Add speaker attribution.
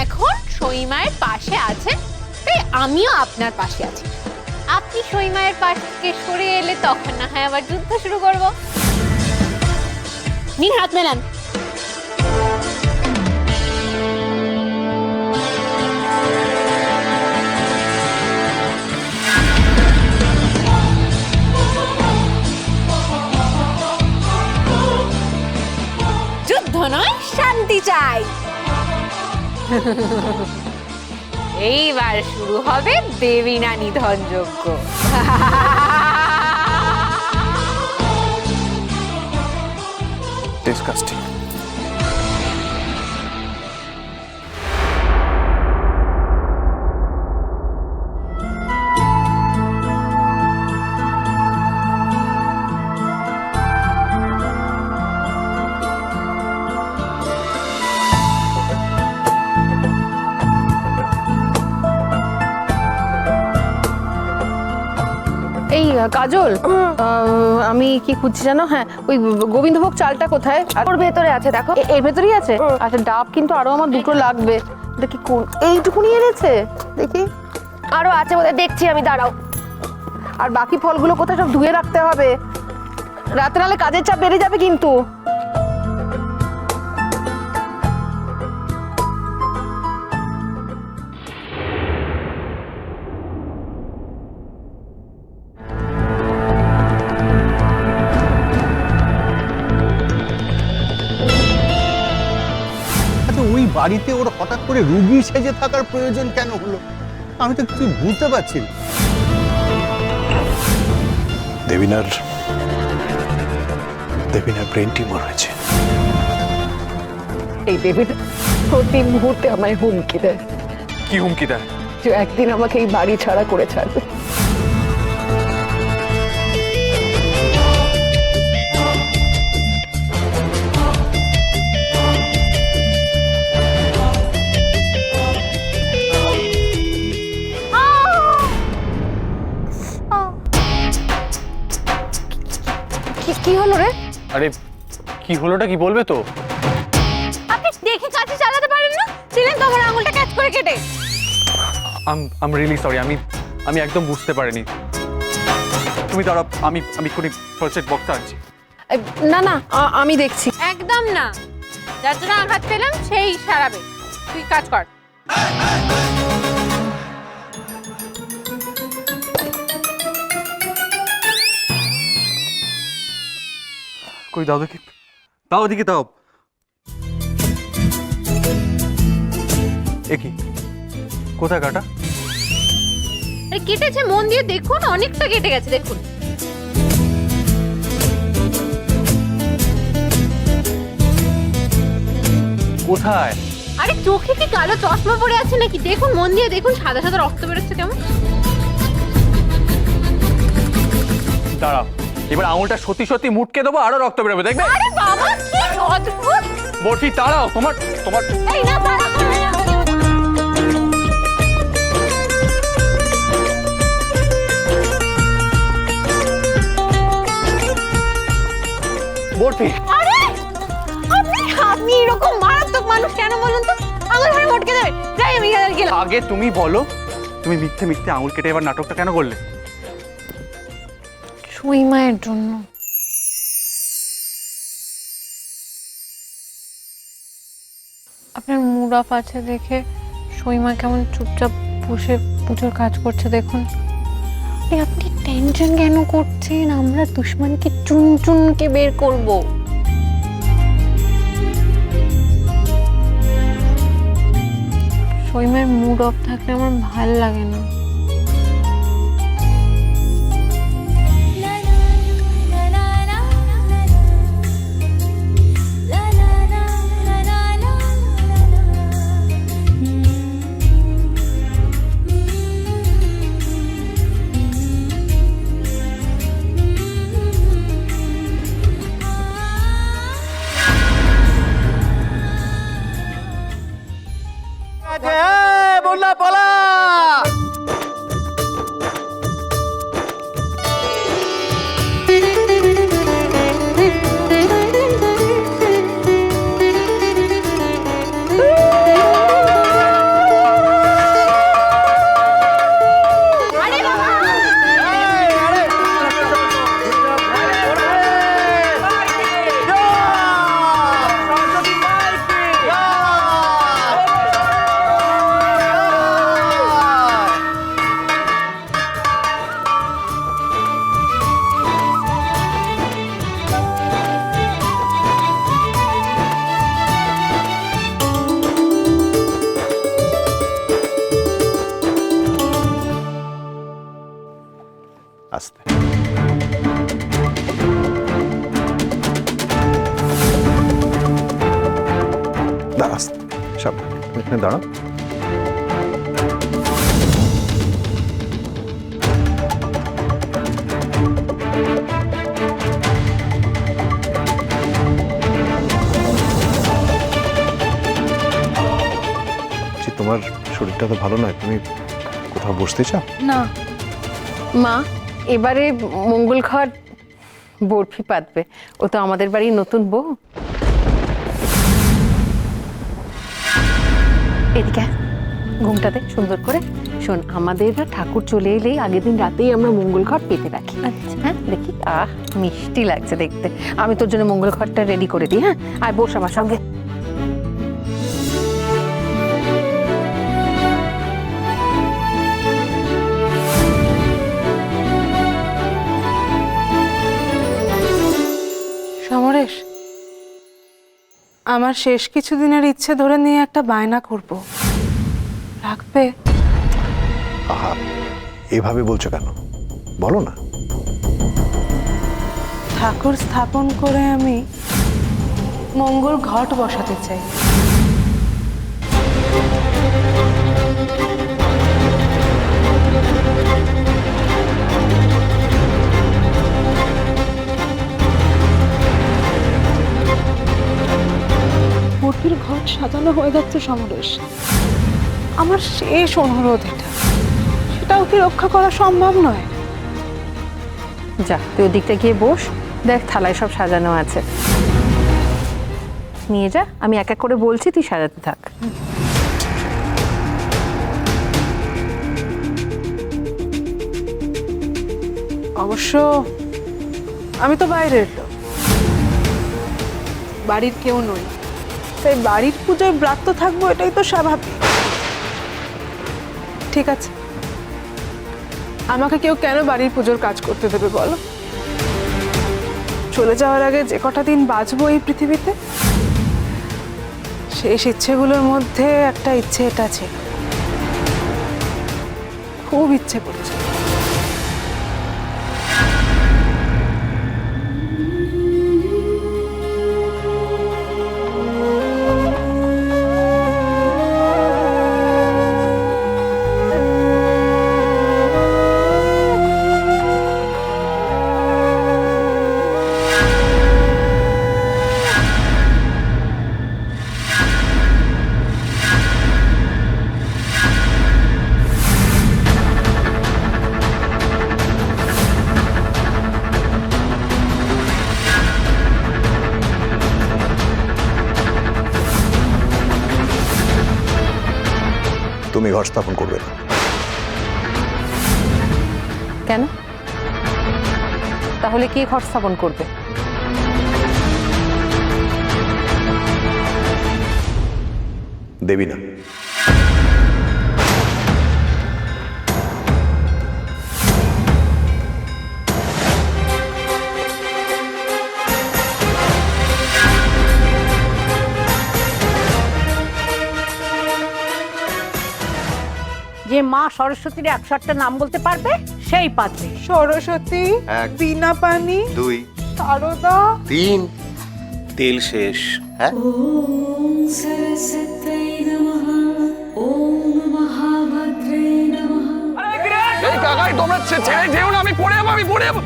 Speaker 1: এখন সইমায়ের পাশে আছেন, তাই আমিও আপনার পাশে আছি। আপনি সইমায়ের পাশ থেকে সরে এলে তখন না হয় আবার যুদ্ধ শুরু করব। নিন হাত মেলান। যুদ্ধ নয়, শান্তি চাই। এইবার শুরু হবে দেবীনা নিধন যজ্ঞ।
Speaker 2: ডিসকাস্টিং।
Speaker 3: এই কাজল, আমি কি খুঁজছি জানো? হ্যাঁ, ওই গোবিন্দভোগ চালটা কোথায়?
Speaker 4: ওর ভেতরে আছে, দেখো।
Speaker 3: এর ভেতরেই আছে? আচ্ছা, ডাব কিন্তু আরো আমার দুটো লাগবে। দেখি কোন, এইটুকুনি এনেছে দেখি।
Speaker 4: আরো আছে বোধহয়, দেখছি আমি, দাঁড়াও।
Speaker 3: আর বাকি ফলগুলো কোথায়? সব ধুয়ে রাখতে হবে, রাতে নাহলে কাজের চাপ বেড়ে যাবে কিন্তু।
Speaker 5: ওই বাড়িতে ওর হঠাৎ করে রুগী সেজে থাকার প্রয়োজন কেন হলো? আমি তো কিছু বুঝতে পারছি না।
Speaker 2: দেবিনার ব্রেন টিউমার হয়েছে।
Speaker 3: এই দেবীটা প্রতি মুহূর্তে আমায় হুমকি দেয়।
Speaker 2: কি হুমকি দেয়?
Speaker 3: যে একদিন আমাকে এই বাড়ি ছাড়া করে ছাড়বে। কি হলো রে?
Speaker 2: আরে কি হলোটা কি বলবে তো?
Speaker 1: আপনি দেখে কাছে চালাতে পারেন না? ছিলেন তো আমার আঙুলটা ক্যাচ করে কেটে।
Speaker 2: আই এম রিয়েলি সরি, আমি একদম বুঝতে পারিনি। তুমি দাঁড়াও, আমি এক্ষুনি ফার্স্ট এড বক্স আনছি।
Speaker 3: না না, আমি দেখছি।
Speaker 1: একদম না, যার জন্য আঘাত পেলাম সেই সারাবে। তুই কাজ কর।
Speaker 2: কই দাও দেখি, দাও দেখি, দাও। এ কি, কোথায় কাটা?
Speaker 1: আরে কেটেছে, মন দিয়ে দেখুন, অনেকটা কেটে গেছে, দেখুন।
Speaker 2: কোথায়?
Speaker 1: আরে চোখে কি কালো চশমা পড়ে আছে নাকি? দেখুন, মন দিয়ে দেখুন, সাদা সাদা রক্ত বেরোচ্ছে কেমন।
Speaker 2: দাঁড়াও, এবার আঙুলটা সত্যি সত্যি মুটকে দেবো, আরো রক্ত বেরোবে, দেখবে?
Speaker 1: আরে বাবা, কি অদ্ভুত।
Speaker 2: বরফি দাঁড়াও, তোমার
Speaker 1: এই না, দাঁড়া।
Speaker 2: বরফি।
Speaker 1: আরে আপনি এরকম মারাত্মক মানুষ কেন বলুন তো? আঙুল ধরে মটকে দেবেন। যাই, আমি গেলাম।
Speaker 2: আগে তুমি বলো, তুমি মিথ্যে মিথ্যে আঙুল কেটে এবার নাটকটা কেন করলে?
Speaker 1: সইমায়ের জন্য। আপনার মুড অফ আছে দেখে সইমা কেমন চুপচাপ বসে পুজোর কাজ করছে দেখুন। আপনি টেনশন কেন করছেন? আমরা দুশ্মনকে চুন চুনকে বের করব। সইমার মুড অফ থাকলে আমার ভাল লাগে না।
Speaker 5: আস্তে। দাঁড়া আস্তে, সাবধান, তুমি এখানে দাঁড়াও। তোমার শরীরটা তো ভালো নয়, তুমি কোথাও বসতে চাও?
Speaker 3: না মা, এবারে মঙ্গল ঘট বরফি পাতবে, ও তো আমাদের বাড়ির নতুন বউ। এদিকে আয়, ঘুমটাতে সুন্দর করে শোন, আমাদের না ঠাকুর চলে এলেই আগের দিন রাতেই আমরা মঙ্গল ঘট পেতে রাখি। আচ্ছা হ্যাঁ, দেখি মিষ্টি লাগছে দেখতে। আমি তোর জন্য মঙ্গল ঘটটা রেডি করে দিই। হ্যাঁ, আয় বস আমার সঙ্গে।
Speaker 6: সমরেশ, আমার শেষ কিছুদিনের ইচ্ছে ধরে নিয়ে একটা বায়না করব, রাখবে?
Speaker 5: আহা, এভাবে বলছো কেন, বলো না।
Speaker 6: ঠাকুর স্থাপন করে আমি মঙ্গল ঘট বসাতে চাই। বরফির ঘট সাজানো হয়ে যাচ্ছে সমরেশ, আমার শেষ অনুরোধ এটা, সেটাও কি রক্ষা করা সম্ভব নয়?
Speaker 3: যা, তুই ওদিকটা গিয়ে বস, দেখ থালায় সব সাজানো আছে, নিয়ে যা। আমি এক এক করে বলছি, তুই সাজাতে থাক।
Speaker 6: অবশ্য আমি তো বাইরের লোক, বাড়ির কেউ নই, তাই বাড়ির পুজোয় ব্রাত্য থাকবো, এটাই তো স্বাভাবিক। ঠিক আছে, আমাকে কেউ কেন বাড়ির পুজোর কাজ করতে দেবে বলো? চলে যাওয়ার আগে যে কটা দিন বাঁচবো এই পৃথিবীতে, শেষ ইচ্ছেগুলোর মধ্যে একটা ইচ্ছে এটা ছিল, খুব ইচ্ছে করছে।
Speaker 5: তুমি ঘর স্থাপন করবে না।
Speaker 3: কেন? তাহলে কি ঘট স্থাপন করবে?
Speaker 5: দেবী না।
Speaker 7: যে মা সরস্বতীর 108টা নাম বলতে পারবে সেই পারবে।
Speaker 6: সরস্বতী, বিনা পানি,
Speaker 8: 2
Speaker 6: সারদা,
Speaker 8: 3
Speaker 9: তেল শেষ।
Speaker 8: হ্যাঁ,
Speaker 2: এই কাকাই তোমরা ছেড়ে যেও না, আমি পড়ে যাবো।